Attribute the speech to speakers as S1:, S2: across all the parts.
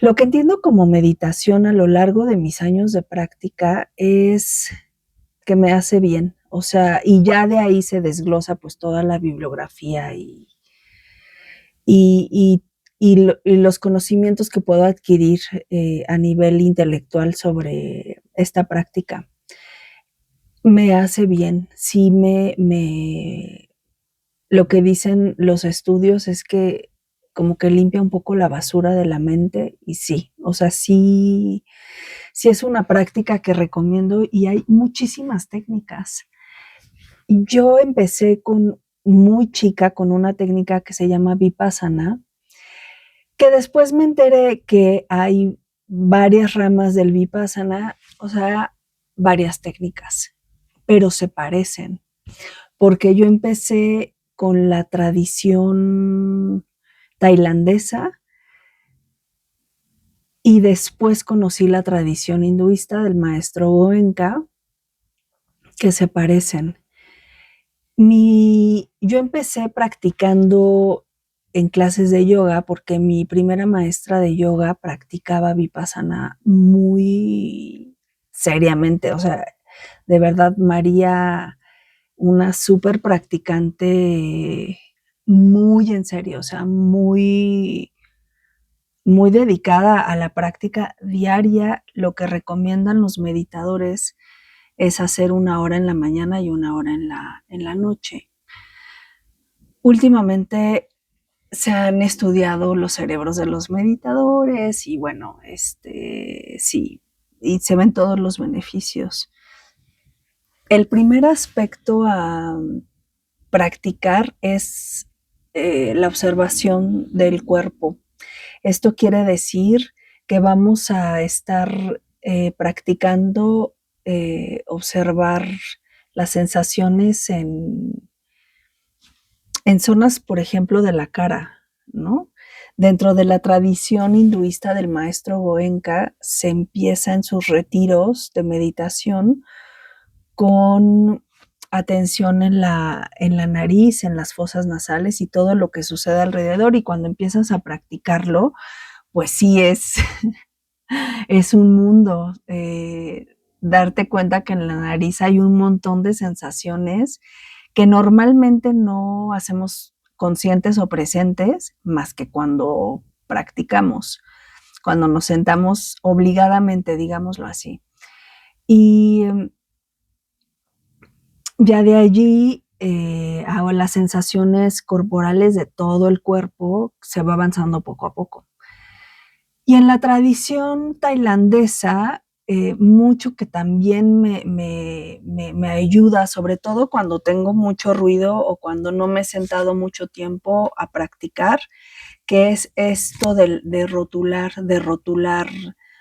S1: Lo que entiendo como meditación a lo largo de mis años de práctica es que me hace bien, o sea, y ya de ahí se desglosa, pues, toda la bibliografía y y y los conocimientos que puedo adquirir, a nivel intelectual sobre esta práctica. Me hace bien, sí me lo que dicen los estudios es que como que limpia un poco la basura de la mente y sí, o sea, sí es una práctica que recomiendo y hay muchísimas técnicas. Yo empecé con muy chica con una técnica que se llama Vipassana, que después me enteré que hay varias ramas del Vipassana, o sea, varias técnicas, pero se parecen, porque yo empecé con la tradición tailandesa y después conocí la tradición hinduista del maestro Goenka, que se parecen. Yo empecé practicando en clases de yoga, porque mi primera maestra de yoga practicaba Vipassana muy seriamente, o sea, de verdad, María, una súper practicante, muy en serio, o sea, muy dedicada a la práctica diaria. Lo que recomiendan los meditadores es hacer 1 hora en la mañana y 1 hora en la noche. Últimamente se han estudiado los cerebros de los meditadores y bueno, sí, y se ven todos los beneficios. El primer aspecto a practicar es la observación del cuerpo. Esto quiere decir que vamos a estar practicando observar las sensaciones en zonas, por ejemplo, de la cara, ¿no? Dentro de la tradición hinduista del maestro Goenka, se empieza en sus retiros de meditación con atención en la nariz, en las fosas nasales y todo lo que sucede alrededor. Y cuando empiezas a practicarlo, pues sí es un mundo. Darte cuenta que en la nariz hay un montón de sensaciones que normalmente no hacemos conscientes o presentes más que cuando practicamos, cuando nos sentamos obligadamente, digámoslo así. Y ya de allí, hago las sensaciones corporales de todo el cuerpo, se va avanzando poco a poco. Y en la tradición tailandesa, mucho que también me ayuda, sobre todo cuando tengo mucho ruido o cuando no me he sentado mucho tiempo a practicar, que es esto de rotular,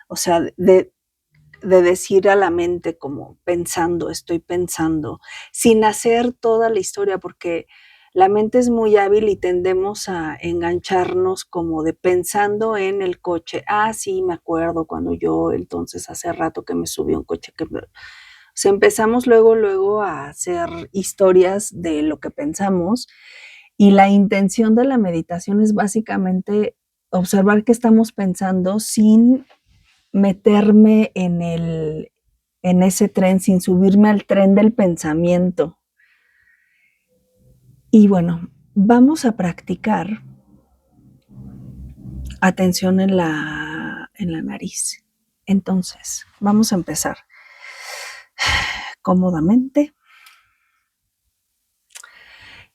S1: o sea, de decir a la mente como pensando, estoy pensando, sin hacer toda la historia, porque la mente es muy hábil y tendemos a engancharnos como de pensando en el coche. Ah, sí, me acuerdo cuando yo entonces hace rato que me subí a un coche que... O sea, empezamos luego a hacer historias de lo que pensamos y la intención de la meditación es básicamente observar qué estamos pensando sin meterme en ese tren, sin subirme al tren del pensamiento. Y bueno, vamos a practicar atención en la nariz. Entonces, vamos a empezar cómodamente.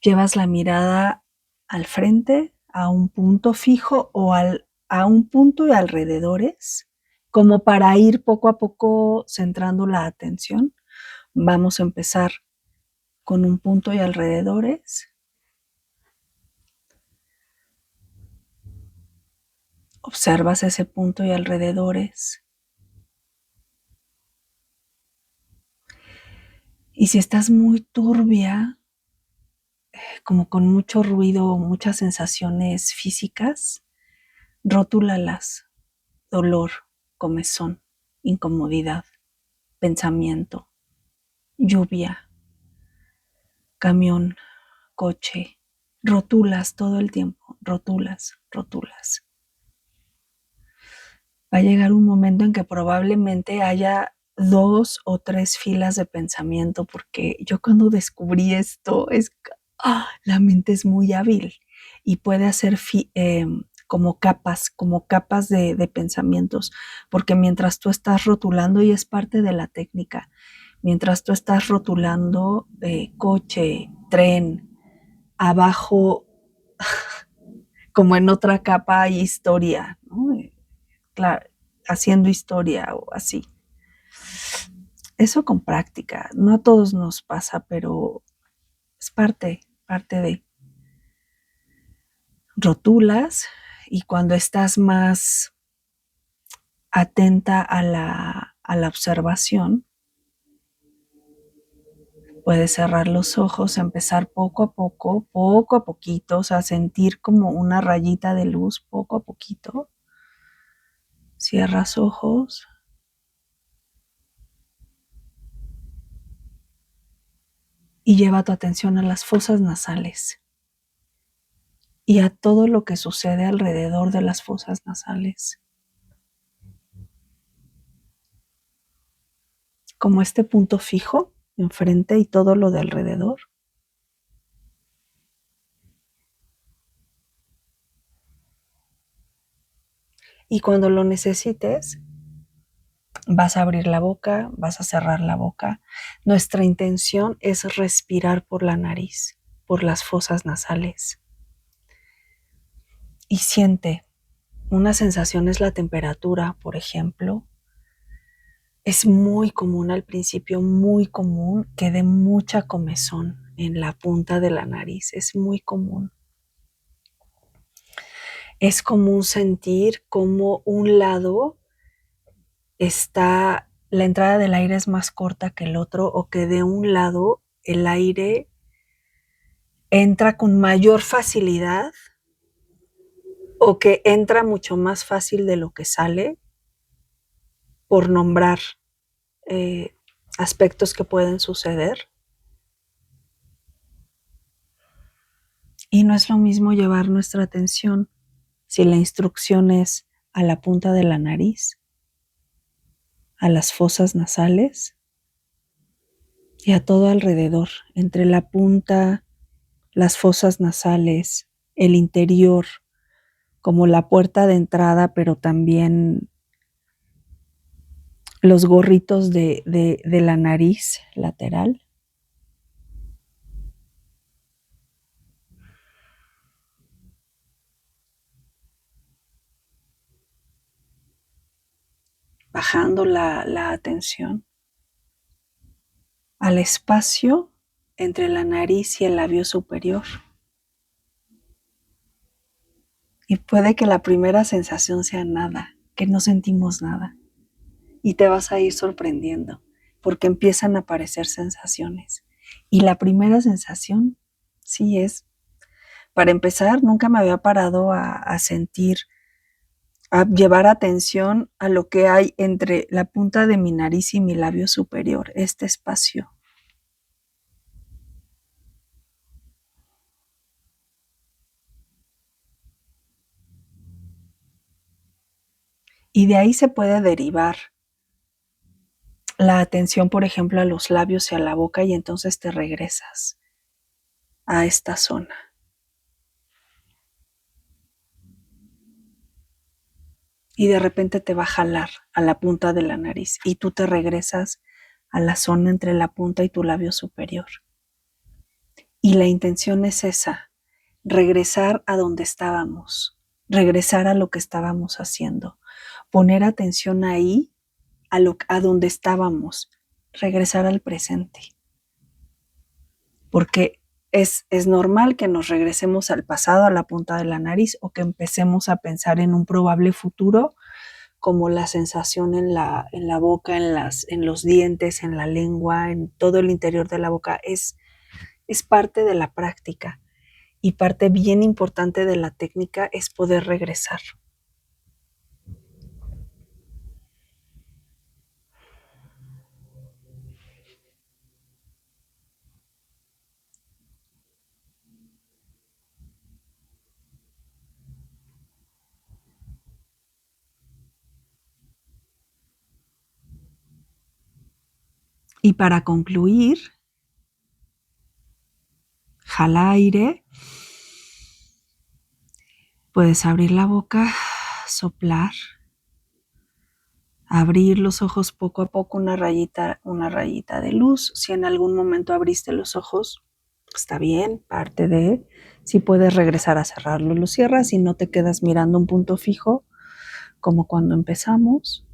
S1: Llevas la mirada al frente, a un punto fijo o a un punto y alrededores, como para ir poco a poco centrando la atención. Vamos a empezar con un punto y alrededores. Observas ese punto y alrededores. Y si estás muy turbia, como con mucho ruido o muchas sensaciones físicas, rótulalas: dolor, comezón, incomodidad, pensamiento, lluvia, camión, coche. Rotulas todo el tiempo, rotulas. va a llegar un momento en que probablemente haya 2 o 3 filas de pensamiento, porque yo cuando descubrí esto la mente es muy hábil y puede hacer como capas de pensamientos, porque mientras tú estás rotulando, y es parte de la técnica, mientras tú estás rotulando coche, tren, abajo, como en otra capa hay historia, ¿no? Claro, haciendo historia o así. Eso con práctica, no a todos nos pasa, pero es parte de rotulas, y cuando estás más atenta a la observación, puedes cerrar los ojos, empezar poco a poquito, o sea, sentir como una rayita de luz poco a poquito. Cierras ojos y lleva tu atención a las fosas nasales y a todo lo que sucede alrededor de las fosas nasales, como este punto fijo enfrente y todo lo de alrededor. Y cuando lo necesites, vas a abrir la boca, vas a cerrar la boca. Nuestra intención es respirar por la nariz, por las fosas nasales. Y siente, una sensación es la temperatura, por ejemplo. Es muy común al principio, muy común que dé mucha comezón en la punta de la nariz. Es muy común. Es común sentir como un lado la entrada del aire es más corta que el otro, o que de un lado el aire entra con mayor facilidad, o que entra mucho más fácil de lo que sale, por nombrar eh, aspectos que pueden suceder. Y no es lo mismo llevar nuestra atención, si la instrucción es a la punta de la nariz, a las fosas nasales y a todo alrededor, entre la punta, las fosas nasales, el interior, como la puerta de entrada, pero también los gorritos de la nariz lateral. Bajando la atención al espacio entre la nariz y el labio superior. Y puede que la primera sensación sea nada, que no sentimos nada. Y te vas a ir sorprendiendo, porque empiezan a aparecer sensaciones. Y la primera sensación, sí es, para empezar, nunca me había parado a sentir, a llevar atención a lo que hay entre la punta de mi nariz y mi labio superior, este espacio. Y de ahí se puede derivar la atención, por ejemplo, a los labios y a la boca, y entonces te regresas a esta zona. Y de repente te va a jalar a la punta de la nariz y tú te regresas a la zona entre la punta y tu labio superior. Y la intención es esa, regresar a donde estábamos, regresar a lo que estábamos haciendo, poner atención ahí, a donde estábamos, regresar al presente. Porque es normal que nos regresemos al pasado, a la punta de la nariz, o que empecemos a pensar en un probable futuro, como la sensación en la boca, en los dientes, en la lengua, en todo el interior de la boca. Es parte de la práctica, y parte bien importante de la técnica es poder regresar. Y para concluir, jala aire. Puedes abrir la boca, soplar, abrir los ojos poco a poco, una rayita de luz. Si en algún momento abriste los ojos, está bien, parte de. Si puedes regresar a cerrarlos, los cierras y no te quedas mirando un punto fijo, como cuando empezamos.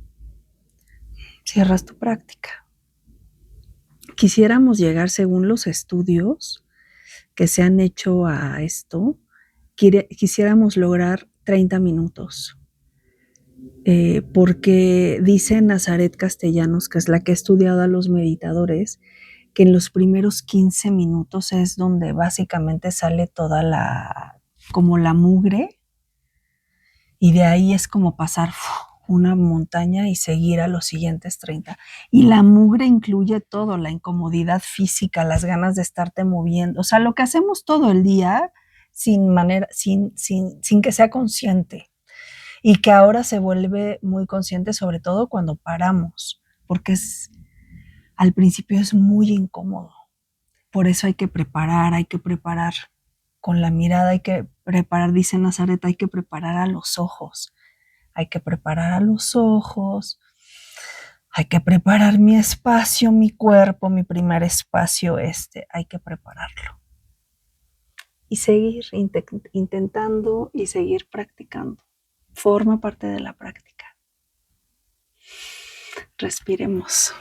S1: Cierras tu práctica. Quisiéramos llegar, según los estudios que se han hecho a esto, quisiéramos lograr 30 minutos. Porque dice Nazaret Castellanos, que es la que ha estudiado a los meditadores, que en los primeros 15 minutos es donde básicamente sale toda como la mugre, y de ahí es como pasar una montaña y seguir a los siguientes 30. Y la mugre incluye todo, la incomodidad física, las ganas de estarte moviendo, o sea, lo que hacemos todo el día sin que sea consciente. Y que ahora se vuelve muy consciente, sobre todo cuando paramos, porque al principio es muy incómodo. Por eso hay que preparar con la mirada, hay que preparar, dice Nazaret, hay que preparar a los ojos, hay que preparar a los ojos, hay que preparar mi espacio, mi cuerpo, mi primer espacio, hay que prepararlo. Y seguir intentando y seguir practicando. Forma parte de la práctica. Respiremos.